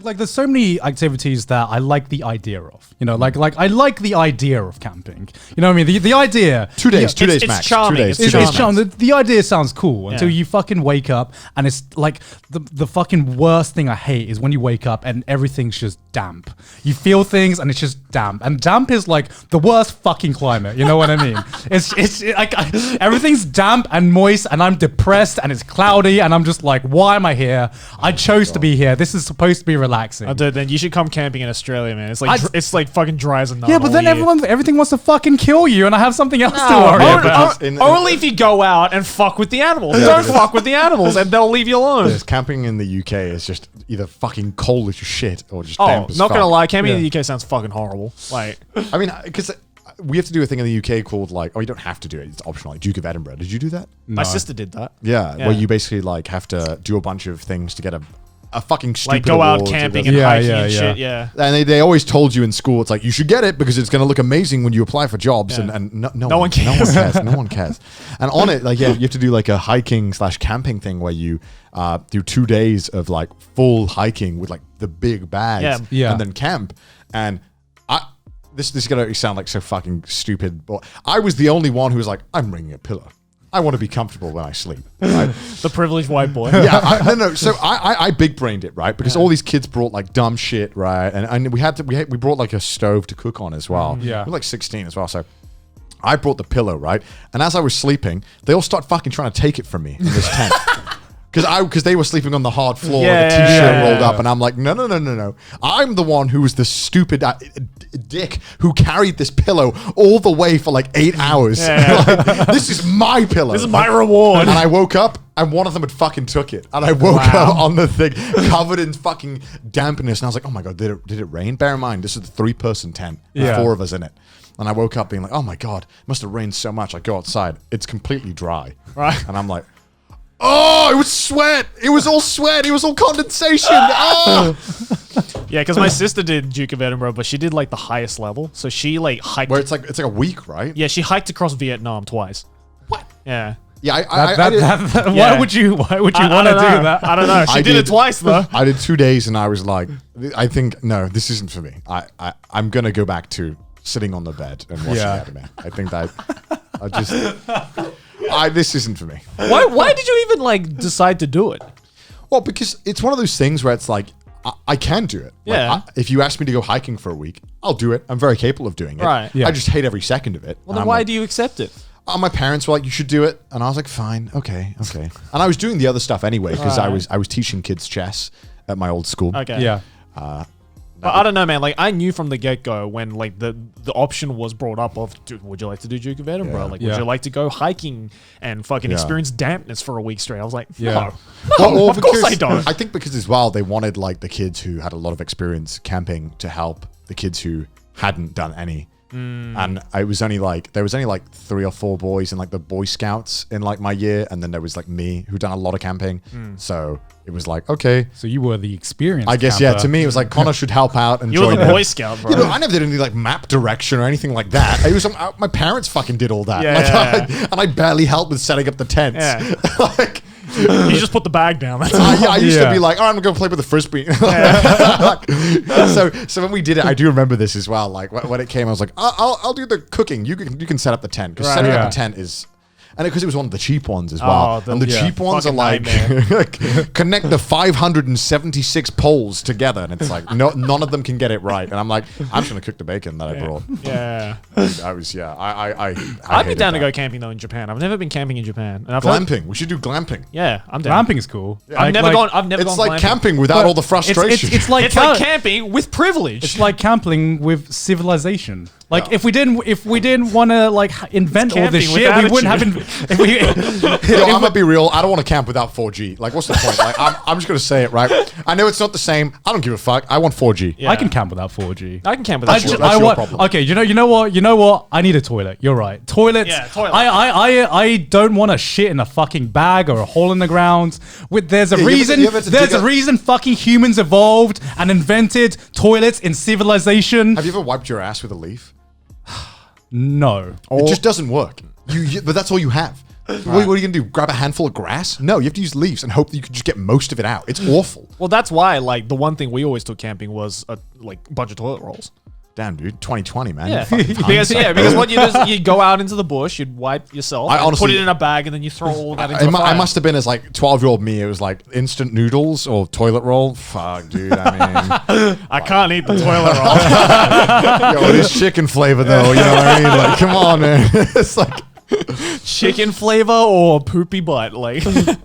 Like there's so many activities that I like the idea of, you know, like I like the idea of camping. You know what I mean? The idea. 2 days, 2 days it's max. charming. 2 days. It's charming. The idea sounds cool until you fucking wake up and it's like the fucking worst thing I hate is when you wake up and everything's just damp. You feel things and it's just damp. And damp is like the worst fucking climate. You know what I mean? It's like everything's damp and moist and I'm depressed and it's cloudy and I'm just like, why am I here? I chose to be here. This is supposed to be relaxing. Oh, dude, then you should come camping in Australia, man. It's like fucking dry as a nut. Yeah, but then everything wants to fucking kill you, and I have something else to worry about. Only if you go out and fuck with the animals. Don't fuck with the animals, and they'll leave you alone. Camping in the UK is just either fucking cold as shit or just damp as not fuck. gonna lie, camping in the UK sounds fucking horrible. Like, I mean, because we have to do a thing in the UK called like, oh, you don't have to do it. It's optional, like Duke of Edinburgh. Did you do that? my sister did that. Yeah, where you basically like have to do a bunch of things to get a fucking stupid Like go out award camping and hiking and shit. Yeah. And they always told you in school, it's like, you should get it because it's going to look amazing when you apply for jobs. Yeah. And no one cares. No one cares. And on it, like, yeah, you have to do like a hiking/camping thing where you do 2 days of like full hiking with like the big bags and then camp. And this is going to sound like so fucking stupid, but I was the only one who was like, I'm bringing a pillow. I want to be comfortable when I sleep. Right? The privileged white boy. Yeah, no. So I big brained it, right? Because all these kids brought like dumb shit, right? And we brought like a stove to cook on as well. Yeah, we were like 16 as well. So I brought the pillow, right? And as I was sleeping, they all start fucking trying to take it from me in this tent. Because they were sleeping on the hard floor, the t-shirt rolled up, and I'm like, no. I'm the one who was the stupid dick who carried this pillow all the way for like 8 hours. Like, this is my pillow. This is my reward. And I woke up, and one of them had fucking took it. And I woke up on the thing, covered in fucking dampness. And I was like, oh my God, did it rain? Bear in mind, this is the 3-person tent. Yeah. 4 of us in it. And I woke up being like, oh my God, it must have rained so much. I go outside. It's completely dry. Right. And I'm like, oh, it was sweat. It was all sweat. It was all condensation. Oh. Yeah, because my sister did Duke of Edinburgh, but she did like the highest level. So she like hiked. Where it's like a week, right? Yeah, she hiked across Vietnam twice. What? Yeah. Yeah, why would you want to do that? I don't know. She did it twice though. I did 2 days, and I was like, I think no, this isn't for me. I'm gonna go back to sitting on the bed and watching anime. I think that this isn't for me. Why did you even like decide to do it? Well, because it's one of those things where it's like, I can do it. Yeah. Like, if you ask me to go hiking for a week, I'll do it. I'm very capable of doing it. Right. Yeah. I just hate every second of it. Well, then why do you accept it? My parents were like, you should do it. And I was like, fine. Okay. And I was doing the other stuff anyway, because I was teaching kids chess at my old school. Okay. Yeah. But I don't know, man. Like, I knew from the get-go when, like, the option was brought up of, dude, would you like to do Duke of Edinburgh? Like, would you like to go hiking and fucking experience dampness for a week straight? I was like, no. Well, of course I don't. I think because as well, they wanted, like, the kids who had a lot of experience camping to help the kids who hadn't done any. And there was only like 3 or 4 boys in like the Boy Scouts in like my year, and then there was like me who done a lot of camping. So it was like, okay, so you were the experienced I guess camper. To me it was like Connor should help out and You were join the them. Boy Scout, bro. You know, I never did any like map direction or anything like that. It was my parents fucking did all that. And I barely helped with setting up the tents. Like, you just put the bag down. That's I used to be like, oh, I'm gonna go play with the frisbee. So when we did it, I do remember this as well. Like when it came, I was like, I'll do the cooking. You can set up the tent, because setting up a tent is. And because it was one of the cheap ones as well. And the cheap ones are like, connect the 576 poles together. And it's like, none of them can get it right. And I'm like, I'm just going to cook the bacon that I brought. Yeah. I'd be down to go camping though in Japan. I've never been camping in Japan. And glamping. We should do glamping. Yeah, I'm down. Glamping is cool. Yeah. I've never gone It's like camping without all the frustration. It's like camping with privilege. It's like camping with civilization. Like if we didn't want to like invent all this shit, we wouldn't have. I'm gonna be real. I don't want to camp without 4G. Like, what's the point? Like, I'm just gonna say it, right? I know it's not the same. I don't give a fuck. I want 4G. Yeah. I can camp without 4G. I can camp without 4G. That's your problem. Okay, you know what? I need a toilet. You're right. Toilets. Yeah, toilet. I don't want to shit in a fucking bag or a hole in the ground. There's a reason. There's a reason fucking humans evolved and invented toilets in civilization. Have you ever wiped your ass with a leaf? No. It just doesn't work. But that's all you have. What are you going to do? Grab a handful of grass? No, you have to use leaves and hope that you can just get most of it out. It's awful. Well, that's why, like, the one thing we always took camping was, a bunch of toilet rolls. Damn, dude. 2020, man. Yeah. because what you do is you go out into the bush, you'd wipe yourself, honestly, put it in a bag, and then you throw all that into the fire. I must have been as, like, 12-year-old me. It was, like, instant noodles or toilet roll. Fuck, dude. I mean... I can't eat the toilet roll. Yo, it is chicken flavor, though. You know what I mean? Like, come on, man. It's like... Chicken flavor or poopy butt, like.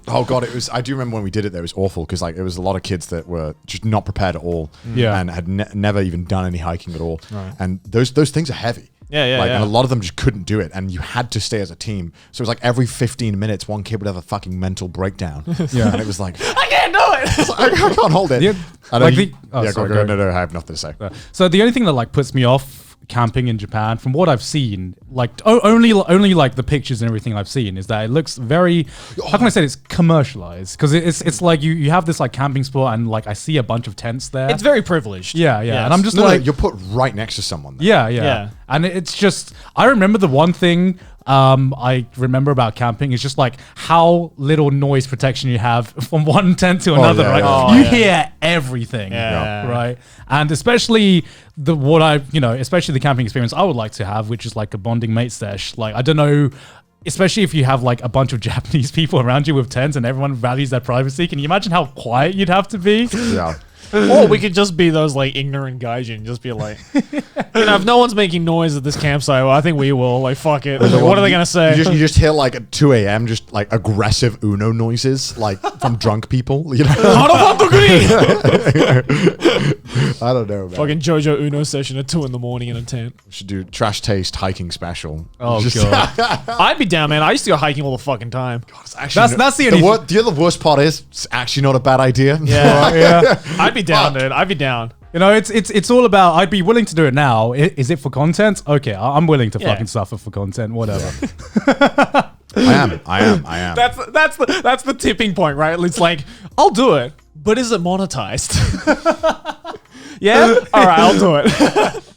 Oh god, it was. I do remember when we did it. That was awful because like it was a lot of kids that were just not prepared at all, and had never even done any hiking at all. Right. And those things are heavy. Yeah. And a lot of them just couldn't do it, and you had to stay as a team. So it was like every 15 minutes, one kid would have a fucking mental breakdown. And it was like, I can't do it. I can't hold it. Yeah, No, I have nothing to say. So the only thing that like puts me off camping in Japan, from what I've seen, like only like the pictures and everything I've seen, is that it looks very, how can I say it's commercialized, because it's like you have this like camping spot and like I see a bunch of tents there. It's very privileged. Yeah. Yes. And I'm just no, you're put right next to someone there. Yeah. And it's just, I remember the one thing I remember about camping is just like how little noise protection you have from one tent to another. You hear everything, right? And especially especially the camping experience I would like to have, which is like a bonding mate sesh. Like, I don't know, especially if you have like a bunch of Japanese people around you with tents and everyone values their privacy. Can you imagine how quiet you'd have to be? Yeah. Or we could just be those like ignorant gaijin and just be like, if no one's making noise at this campsite, well, I think we will. Like, fuck it. Like, what are they gonna say? You just hear like at 2 a.m. just like aggressive Uno noises, like from drunk people. You know? I don't know. Man. Fucking JoJo Uno session at 2 a.m. in a tent. We should do trash taste hiking special. Oh god, I'd be down, man. I used to go hiking all the fucking time. God, it's actually that's the only. The other worst part is it's actually not a bad idea. Yeah. I'd be down, dude. I'd be down. You know, it's all about. I'd be willing to do it now. Is it for content? Okay, I'm willing to fucking suffer for content. Whatever. I am. That's the tipping point, right? It's like, I'll do it, but is it monetized? Yeah. All right, I'll do it.